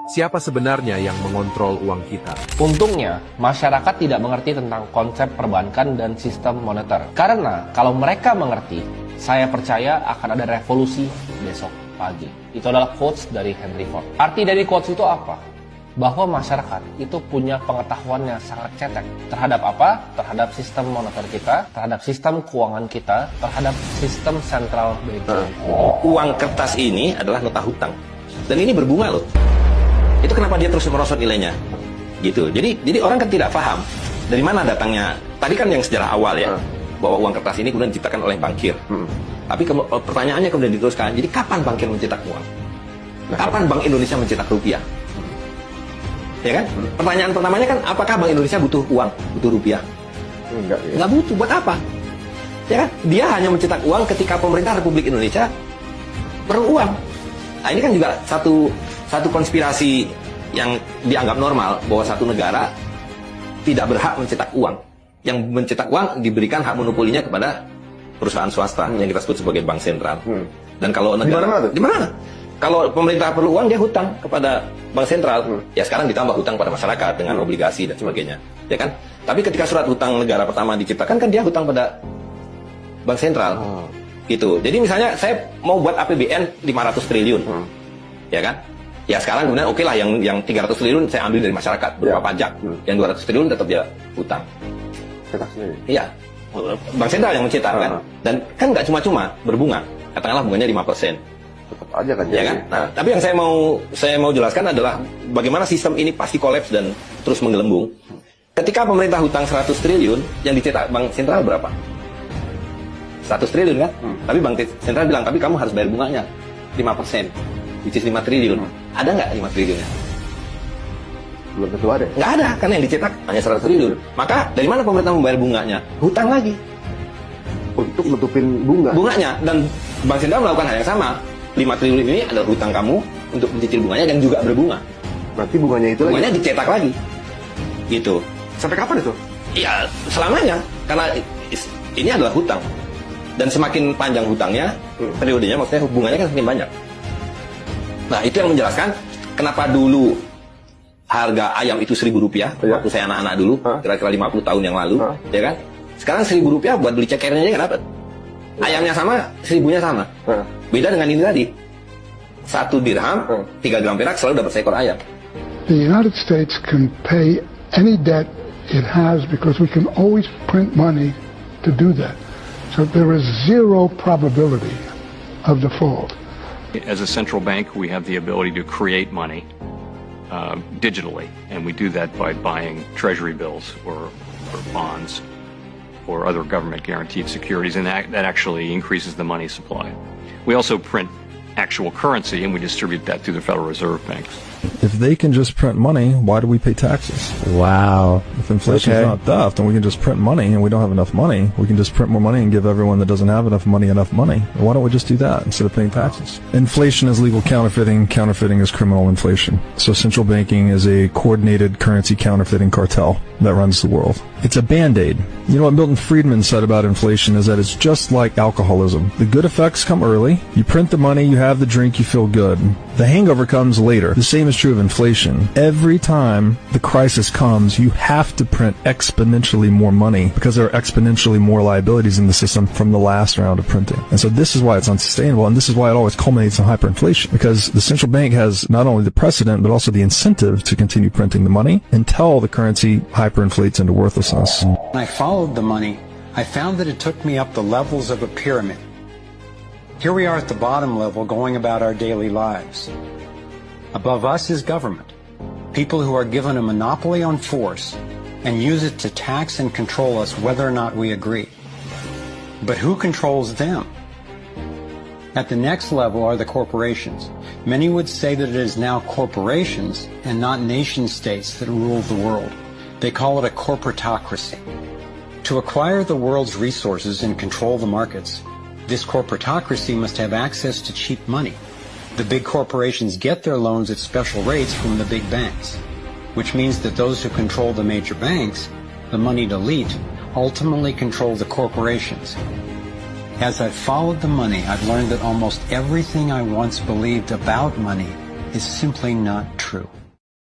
siapa sebenarnya yang mengontrol uang kita? Untungnya, masyarakat tidak mengerti tentang konsep perbankan dan sistem moneter. Karena kalau mereka mengerti, saya percaya akan ada revolusi besok pagi. Itu adalah quotes dari Henry Ford. Arti dari quotes itu apa? Bahwa masyarakat itu punya pengetahuan yang sangat cetek. Terhadap apa? Terhadap sistem moneter kita, terhadap sistem keuangan kita, terhadap sistem central banking. Uang kertas ini adalah nota hutang. Dan ini berbunga loh. Itu kenapa dia terus merosot nilainya, gitu. Jadi orang kan tidak paham dari mana datangnya. Tadi kan yang sejarah awal ya, bahwa uang kertas ini kemudian diciptakan oleh bankir. Tapi pertanyaannya kemudian diteruskan. Jadi kapan bankir mencetak uang? Kapan Bank Indonesia mencetak rupiah? Ya kan? Pertanyaan pertamanya kan, apakah Bank Indonesia butuh uang, butuh rupiah? Enggak, ya. Nggak butuh. Buat apa? Ya kan? Dia hanya mencetak uang ketika pemerintah Republik Indonesia perlu uang. Nah ini kan juga satu konspirasi yang dianggap normal, bahwa satu negara tidak berhak mencetak uang. Yang mencetak uang diberikan hak monopolinya kepada perusahaan swasta yang kita sebut sebagai bank sentral. Dan kalau negara di mana? Kalau pemerintah perlu uang, dia hutang kepada bank sentral. Ya sekarang ditambah hutang pada masyarakat dengan obligasi dan sebagainya, ya kan? Tapi ketika surat hutang negara pertama diciptakan, kan dia hutang pada bank sentral. Gitu. Jadi misalnya saya mau buat APBN 500 triliun. Ya kan? Ya sekarang kemudian oke lah, yang 300 triliun saya ambil dari masyarakat berupa pajak. Yang 200 triliun tetap dia hutang. Iya. Bank sentral yang mencetak kan. Dan kan nggak cuma-cuma berbunga. Katakanlah bunganya 5%. Tetap aja kan. Ya kan? Nah, tapi yang saya mau jelaskan adalah bagaimana sistem ini pasti kolaps dan terus menggelembung. Ketika pemerintah hutang 100 triliun, yang dicetak bank sentral berapa? 100 triliun kan? Tapi bank sentral bilang, tapi kamu harus bayar bunganya 5%. Which is 5 triliun. Ada nggak 5 triliunnya? Belum tentu ada. Nggak ada, karena yang dicetak hanya 100 triliun. Maka dari mana pemerintah membayar bunganya? Hutang lagi. Untuk nutupin bunga. Bunganya. Dan bank sentral melakukan hal yang sama. 5 triliun ini adalah hutang kamu untuk mencicil bunganya dan juga berbunga. Berarti bunganya itu bunganya dicetak lagi. Gitu. Sampai kapan itu? Iya, selamanya. Karena ini adalah hutang. Dan semakin panjang hutangnya, periodenya maksudnya bunganya kan semakin banyak. Nah, itu yang menjelaskan kenapa dulu harga ayam itu Rp1.000 waktu saya anak-anak dulu, kira-kira 50 tahun yang lalu, ya kan? Sekarang Rp1.000 buat beli cekernya aja nggak dapat. Ayamnya sama, 1.000-nya sama. Beda dengan ini tadi. 1 dirham, 3 gram perak selalu dapat seekor ayam. The United States can pay any debt it has because we can always print money to do that. So there is zero probability of default. As a central bank, we have the ability to create money digitally, and we do that by buying treasury bills or bonds or other government-guaranteed securities, and that actually increases the money supply. We also print actual currency, and we distribute that through the Federal Reserve banks. If they can just print money, why do we pay taxes? Wow. If inflation is not theft and we can just print money and we don't have enough money, we can just print more money and give everyone that doesn't have enough money. Why don't we just do that instead of paying taxes? Inflation is legal counterfeiting. Counterfeiting is criminal inflation. So central banking is a coordinated currency counterfeiting cartel that runs the world. It's a Band-Aid. You know what Milton Friedman said about inflation is that it's just like alcoholism. The good effects come early. You print the money, you have the drink, you feel good. The hangover comes later. The same is true of inflation. Every time the crisis comes, you have to print exponentially more money because there are exponentially more liabilities in the system from the last round of printing. And so this is why it's unsustainable, and this is why it always culminates in hyperinflation, because the central bank has not only the precedent but also the incentive to continue printing the money until the currency hyperinflates into worthlessness. When I followed the money, I found that it took me up the levels of a pyramid. Here we are at the bottom level going about our daily lives. Above us is government, people who are given a monopoly on force and use it to tax and control us whether or not we agree. But who controls them? At the next level are the corporations. Many would say that it is now corporations and not nation states that rule the world. They call it a corporatocracy. To acquire the world's resources and control the markets, this corporatocracy must have access to cheap money. The big corporations get their loans at special rates from the big banks, which means that those who control the major banks, the moneyed elite, ultimately control the corporations. As I've followed the money, I've learned that almost everything I once believed about money is simply not true.